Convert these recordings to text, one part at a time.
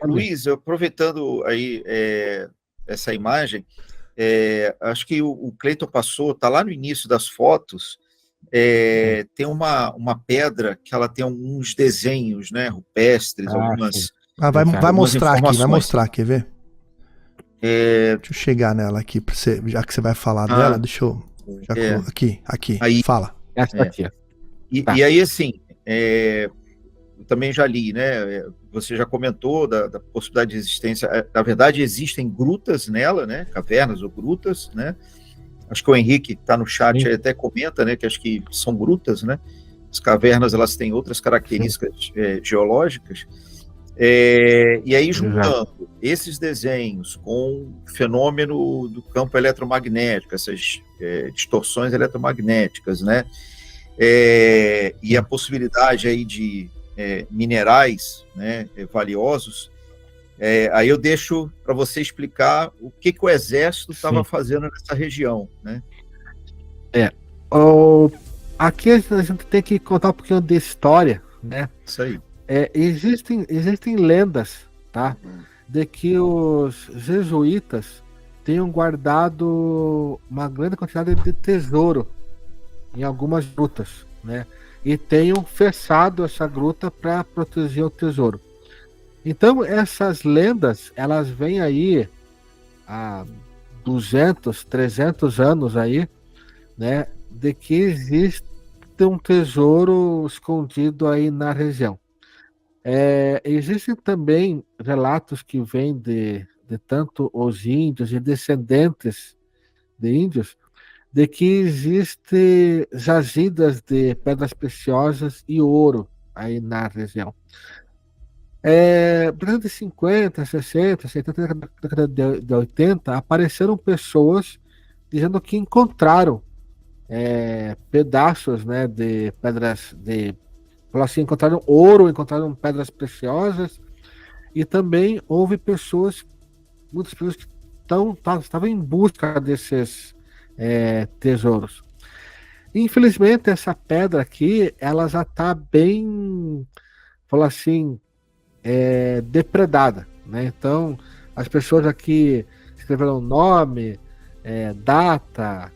Luiz, aproveitando aí essa imagem, acho que o Cleiton passou, está lá no início das fotos, tem uma pedra que ela tem alguns desenhos, né, rupestres, algumas, vai algumas mostrar informações. quer ver? Deixa eu chegar nela aqui, pra você, já que você vai falar dela, deixa eu... aqui, aí, fala. Essa aqui. Tá. E aí, assim, eu também já li, né? Você já comentou da possibilidade de existência. Na verdade, existem grutas nela, né? Cavernas ou grutas, né? Acho que o Henrique está no chat, ele até comenta, né? Que acho que são grutas, né? As cavernas, elas têm outras características geológicas. E aí, juntando esses desenhos com o fenômeno do campo eletromagnético, essas distorções eletromagnéticas, né? E a possibilidade aí de minerais, né, valiosos, aí eu deixo para você explicar o que o Exército estava fazendo nessa região, né? Aqui a gente tem que contar um pouquinho de história, né? Isso aí. Existem lendas, tá? De que os jesuítas tenham guardado uma grande quantidade de tesouro em algumas grutas, né? E tenham fechado essa gruta para proteger o tesouro. Então, essas lendas, elas vêm aí há 200, 300 anos aí, né? De que existe um tesouro escondido aí na região. Existem também relatos que vêm de tanto os índios e descendentes de índios, de que existe jazidas de pedras preciosas e ouro aí na região. Durante 50, 60, 70, década de 80, apareceram pessoas dizendo que encontraram pedaços, né, de pedras, assim, encontraram ouro, encontraram pedras preciosas, e também houve muitas pessoas que estavam em busca desses tesouros. Infelizmente, essa pedra aqui, ela já está bem, fala assim, depredada, né? Então, as pessoas aqui escreveram nome, data,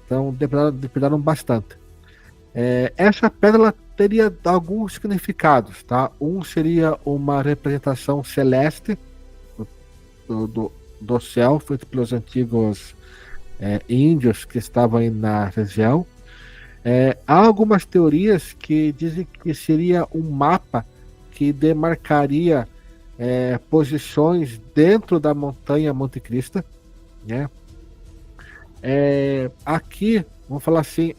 então depredaram bastante. Essa pedra ela teria alguns significados, tá? Um seria uma representação celeste do céu, feito pelos antigos índios que estavam aí na região. Há algumas teorias que dizem que seria um mapa que demarcaria posições dentro da montanha Monte Cristo, né? Aqui, vamos falar assim,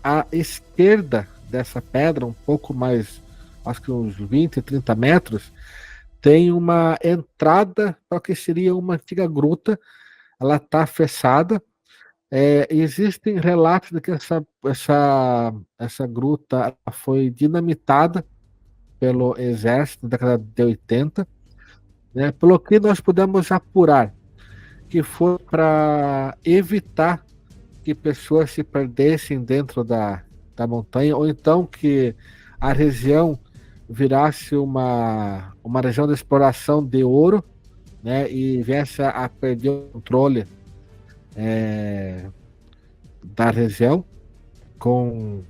à esquerda dessa pedra, um pouco mais, acho que uns 20, 30 metros, tem uma entrada para o que seria uma antiga gruta. Ela está fechada. Existem relatos de que essa gruta foi dinamitada pelo exército na década de 80, né? Pelo que nós pudemos apurar, que foi para evitar que pessoas se perdessem dentro da montanha, ou então que a região virasse uma região de exploração de ouro, né, e viesse a perder o controle da região com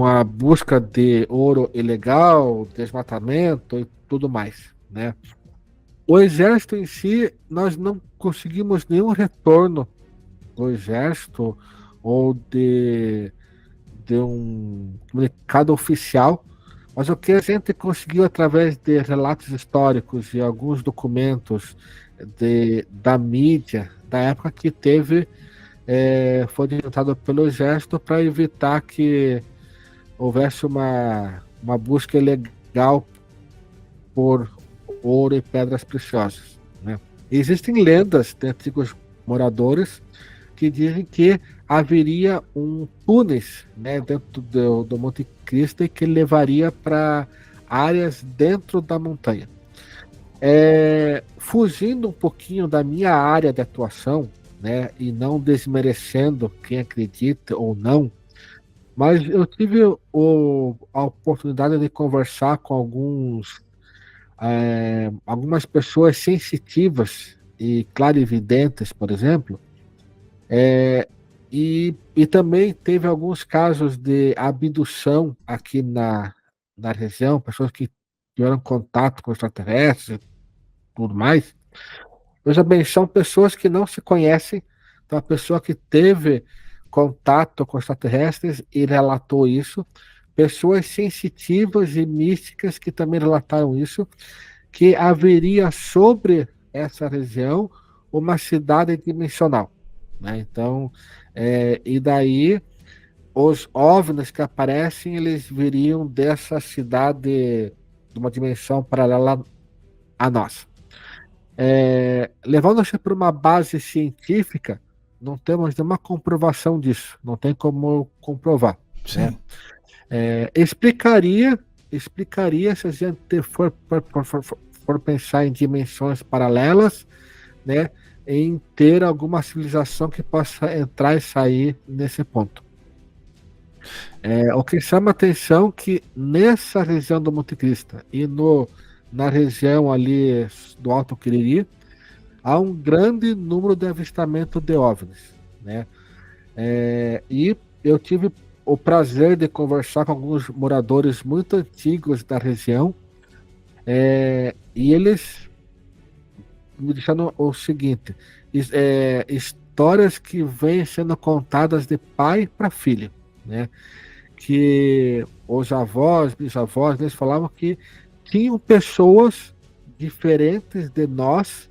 a busca de ouro ilegal, desmatamento e tudo mais, né? O exército em si, nós não conseguimos nenhum retorno do exército ou de um comunicado oficial, mas o que a gente conseguiu através de relatos históricos e alguns documentos da mídia da época que foi orientado pelo exército para evitar que houvesse uma busca ilegal por ouro e pedras preciosas, né? Existem lendas de antigos moradores que dizem que haveria um túnel, né, dentro do Monte Cristo que levaria para áreas dentro da montanha. Fugindo um pouquinho da minha área de atuação, né, e não desmerecendo quem acredita ou não, Mas eu tive a oportunidade de conversar com algumas pessoas sensitivas e clarividentes, por exemplo, e também teve alguns casos de abdução aqui na região, pessoas que tiveram contato com extraterrestres e tudo mais. Veja bem, são pessoas que não se conhecem. Então, a pessoa que teve contato com extraterrestres e relatou isso, pessoas sensitivas e místicas que também relataram isso, que haveria sobre essa região uma cidade dimensional, né? Então, e daí os OVNIs que aparecem, eles viriam dessa cidade de uma dimensão paralela à nossa. Levando-se para uma base científica, não temos nenhuma comprovação disso, não tem como comprovar. Né? Explicaria se a gente for pensar em dimensões paralelas, né, em ter alguma civilização que possa entrar e sair nesse ponto. O que chama atenção é que nessa região do Monte Cristo e na região ali do Alto Quiriri, há um grande número de avistamento de OVNIs, né? E eu tive o prazer de conversar com alguns moradores muito antigos da região, e eles me deixaram o seguinte: histórias que vêm sendo contadas de pai para filho, né? Que os avós, bisavós, eles falavam que tinham pessoas diferentes de nós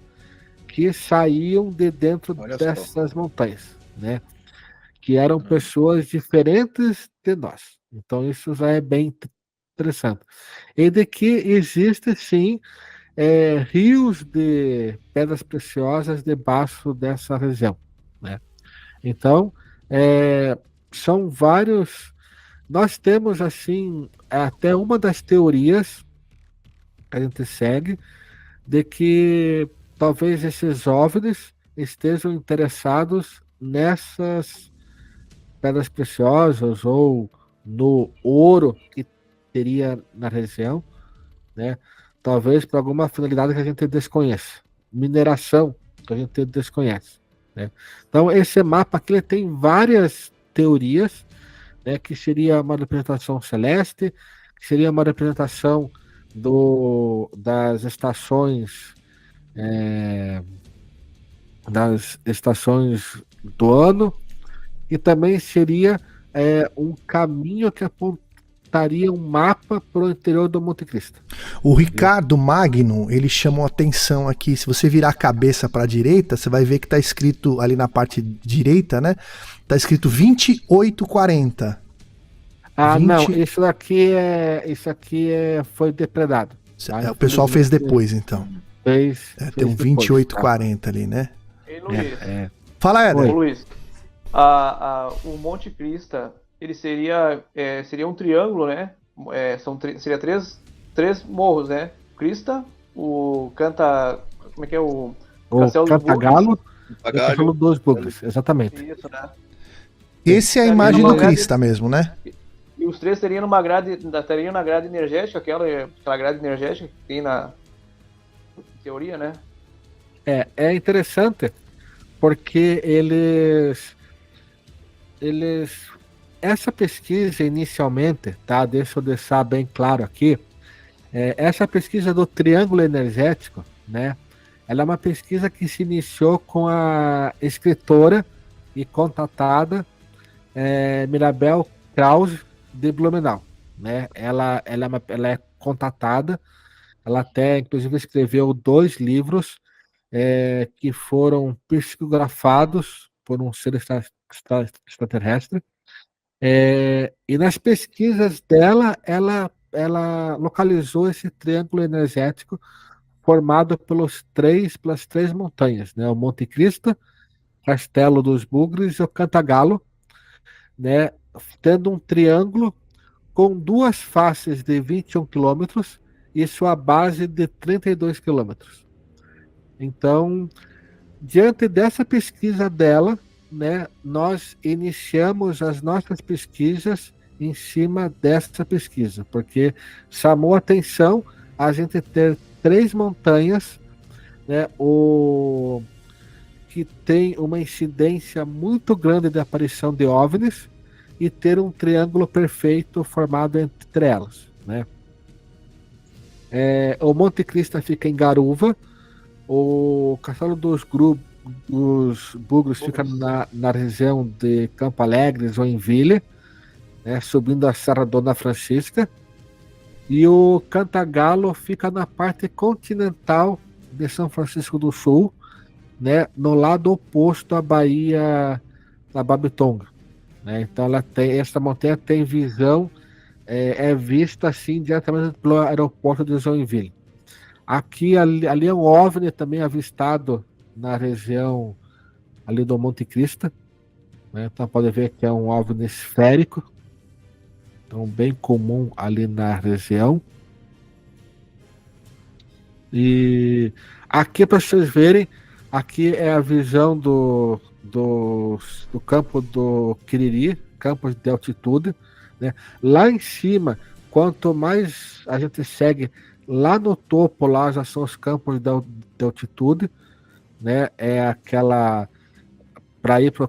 que saíam de dentro dessas montanhas, né? Que eram pessoas diferentes de nós. Então isso já é bem interessante. E de que existe sim rios de pedras preciosas debaixo dessa região, né? Então são vários. Nós temos assim até uma das teorias que a gente segue de que talvez esses OVNIs estejam interessados nessas pedras preciosas ou no ouro que teria na região, né? Talvez para alguma finalidade que a gente desconhece, mineração que a gente desconhece, né? Então esse mapa aqui ele tem várias teorias, né, que seria uma representação celeste, que seria uma representação das estações do ano, e também seria um caminho que apontaria um mapa para o interior do Monte Cristo. O Ricardo Magno, ele chamou atenção aqui, se você virar a cabeça para a direita, você vai ver que está escrito ali na parte direita, né? Está escrito 2840. Não, isso aqui foi depredado. O pessoal fez depois, então. Tem um 2840 ali, né? Ei, Luiz. Fala, Éder. Ô, Luiz, o Monte Cristo, ele seria um triângulo, né? Seria três morros, né? Crista, o Canta... Como é que é? O Cantagalo e o Castelo dos Bugres, exatamente. Isso, né? Esse é a imagem do Crista mesmo, né? E os três estariam na grade energética, aquela grade energética que tem na teoria, né? É interessante porque essa pesquisa inicialmente, tá? Deixa eu deixar bem claro aqui, essa pesquisa do triângulo energético, né? Ela é uma pesquisa que se iniciou com a escritora e contatada Mirabel Krause de Blumenau, né? Ela é contatada, ela até inclusive escreveu 2 livros que foram psicografados por um ser extraterrestre, e nas pesquisas dela, ela localizou esse triângulo energético formado pelas três montanhas, né? O Monte Cristo, Castelo dos Bugres e o Cantagalo, né? Tendo um triângulo com 2 faces de 21 quilômetros e sua base de 32 quilômetros. Então, diante dessa pesquisa dela, né, nós iniciamos as nossas pesquisas em cima dessa pesquisa, porque chamou a atenção a gente ter 3 montanhas, né, que tem uma incidência muito grande de aparição de OVNIs e ter um triângulo perfeito formado entre elas, né? O Monte Cristo fica em Garuva, o Castelo dos Bugres fica na região de Campo Alegre, Joinville, né, subindo a Serra Dona Francisca, e o Cantagalo fica na parte continental de São Francisco do Sul, né, no lado oposto à Baía da Babitonga, né? Então essa montanha tem visão, é vista assim diretamente pelo aeroporto de Joinville. Ali é um OVNI também avistado na região ali do Monte Cristo, né? Então pode ver que é um OVNI esférico, então bem comum ali na região. E aqui, para vocês verem, aqui é a visão do campo do Quiriri, campos de altitude, né? Lá em cima, quanto mais a gente segue, lá no topo, lá já são os campos de altitude, né? É aquela para ir para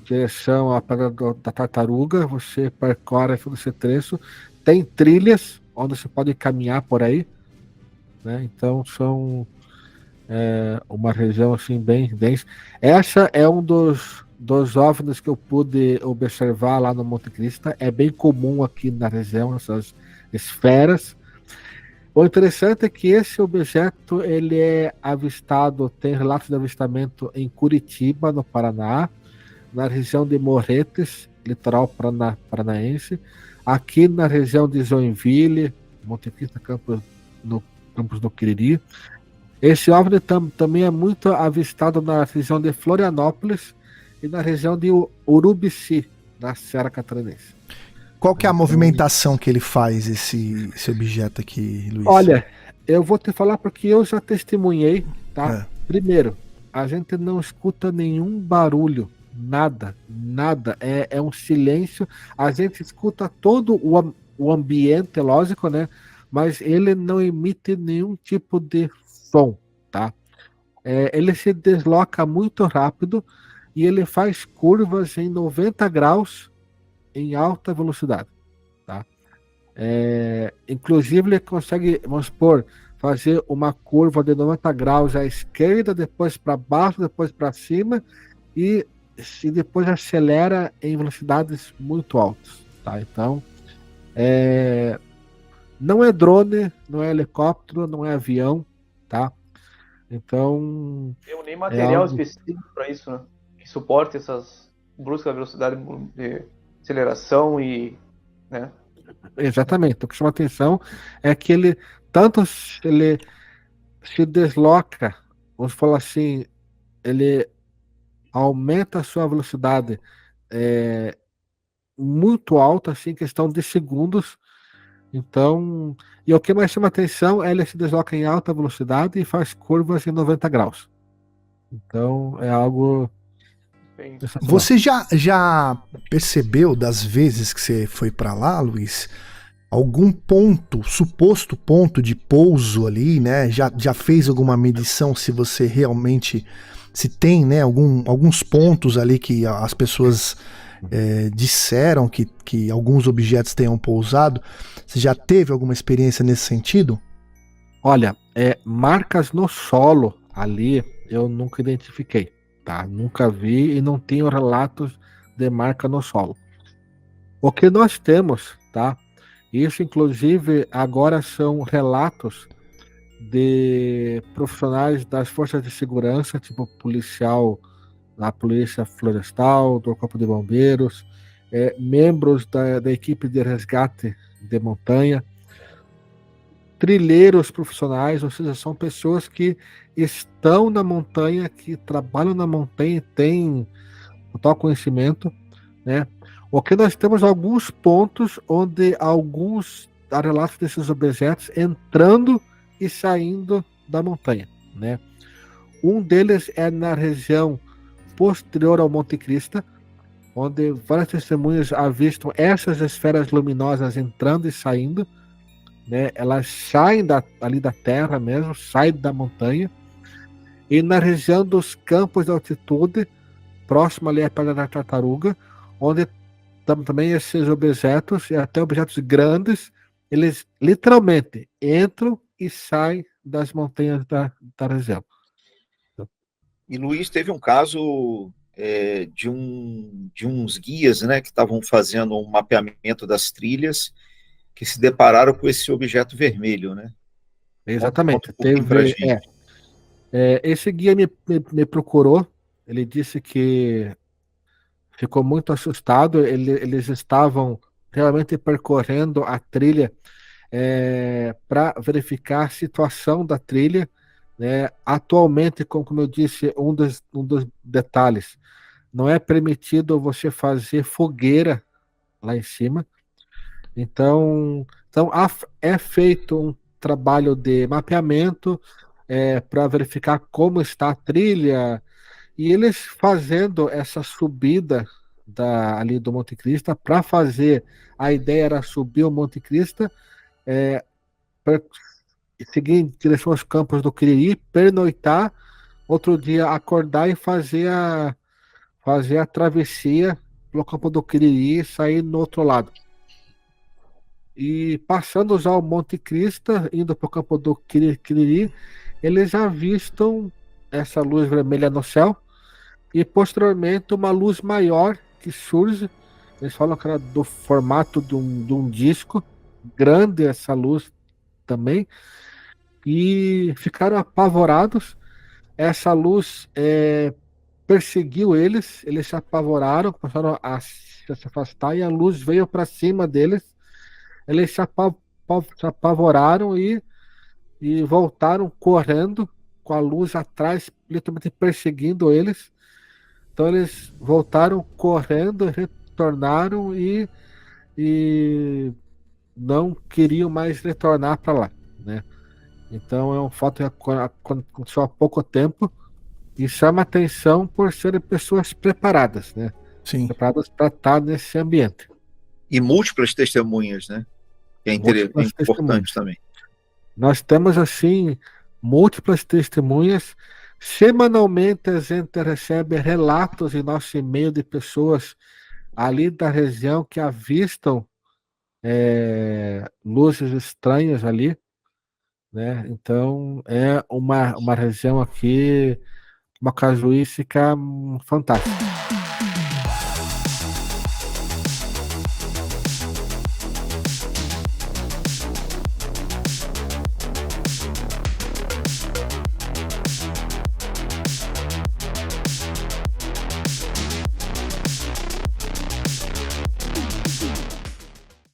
direção à Pedra da Tartaruga, você percorre esse trecho, tem trilhas onde você pode caminhar por aí, né? Então são uma região assim bem densa. Essa é um dos OVNIs que eu pude observar lá no Monte Cristo. É bem comum aqui na região essas esferas. O interessante é que esse objeto ele é avistado, tem relatos de avistamento em Curitiba, no Paraná, na região de Morretes, litoral paranaense, aqui na região de Joinville, Monte Cristo, Campos do Quiriri. Esse OVNI também é muito avistado na região de Florianópolis e na região de Urubici, na Serra Catarinense. Qual que é a movimentação que ele faz, esse objeto aqui, Luiz? Olha, eu vou te falar porque eu já testemunhei, tá? Primeiro, a gente não escuta nenhum barulho, nada. É um silêncio. A gente escuta todo o ambiente, lógico, né? Mas ele não emite nenhum tipo de som, tá? Ele se desloca muito rápido e ele faz curvas em 90 graus em alta velocidade, tá? Inclusive ele consegue, vamos supor, fazer uma curva de 90 graus à esquerda, depois para baixo, depois para cima e depois acelera em velocidades muito altas, tá? Então, não é drone, não é helicóptero, não é avião, tá? Então... Tem nem material específico para isso, né? Que suporte essas bruscas velocidades de aceleração e... né? Exatamente. O que chama atenção é que ele se desloca, vamos falar assim, ele aumenta a sua velocidade muito alta, assim, em questão de segundos. Então, e o que mais chama atenção é ele se desloca em alta velocidade e faz curvas em 90 graus. Então, é algo... Você já percebeu das vezes que você foi para lá, Luiz, algum suposto ponto de pouso ali, né? Já fez alguma medição se você realmente, se tem, né, alguns pontos ali que as pessoas disseram que alguns objetos tenham pousado? Você já teve alguma experiência nesse sentido? Olha, marcas no solo ali eu nunca identifiquei, tá? Nunca vi e não tenho relatos de marca no solo. O que nós temos, tá? Isso inclusive agora são relatos de profissionais das forças de segurança, tipo policial da Polícia Florestal, do Corpo de Bombeiros, membros da equipe de resgate de montanha, trilheiros profissionais, ou seja, são pessoas que estão na montanha, que trabalham na montanha e têm total conhecimento, né? O que nós temos alguns pontos onde há relatos desses objetos entrando e saindo da montanha, né? Um deles é na região posterior ao Monte Cristo, onde várias testemunhas avistam essas esferas luminosas entrando e saindo, né? Elas saem ali da terra mesmo, saem da montanha, e na região dos campos de altitude, próximo ali à Pedra da Tartaruga, onde também esses objetos, e até objetos grandes, eles literalmente entram e saem das montanhas da região. E Luiz, teve um caso de uns guias, né, que estavam fazendo um mapeamento das trilhas, que se depararam com esse objeto vermelho, né? Exatamente. Conta pra gente. Esse guia me procurou, ele disse que ficou muito assustado, eles estavam realmente percorrendo a trilha para verificar a situação da trilha, né? Atualmente, como eu disse, um dos detalhes, não é permitido você fazer fogueira lá em cima. Então é feito um trabalho de mapeamento para verificar como está a trilha, e eles fazendo essa subida ali do Monte Cristo, para fazer, a ideia era subir o Monte Cristo, para seguir em direção aos campos do Quiriri, pernoitar, outro dia acordar e fazer a travessia pelo campo do Quiriri e sair no outro lado. E passando já o Monte Cristo, indo para o campo do Quiriri, eles avistam essa luz vermelha no céu, e posteriormente uma luz maior que surge. Eles falam que era do formato de um disco, grande essa luz também, e ficaram apavorados. Essa luz perseguiu eles se apavoraram, começaram a se afastar, e a luz veio para cima deles. Eles se apavoraram e voltaram correndo, com a luz atrás, literalmente perseguindo eles. Então eles voltaram correndo, retornaram e não queriam mais retornar para lá, né? Então é um fato que aconteceu há pouco tempo, e chama atenção por serem pessoas preparadas, né? Sim. Preparadas para estar nesse ambiente. E múltiplas testemunhas, né? Que é importante também. Nós temos, assim, múltiplas testemunhas. Semanalmente a gente recebe relatos em nosso e-mail de pessoas ali da região que avistam luzes estranhas ali, né? Então é uma região aqui, uma casuística fantástica.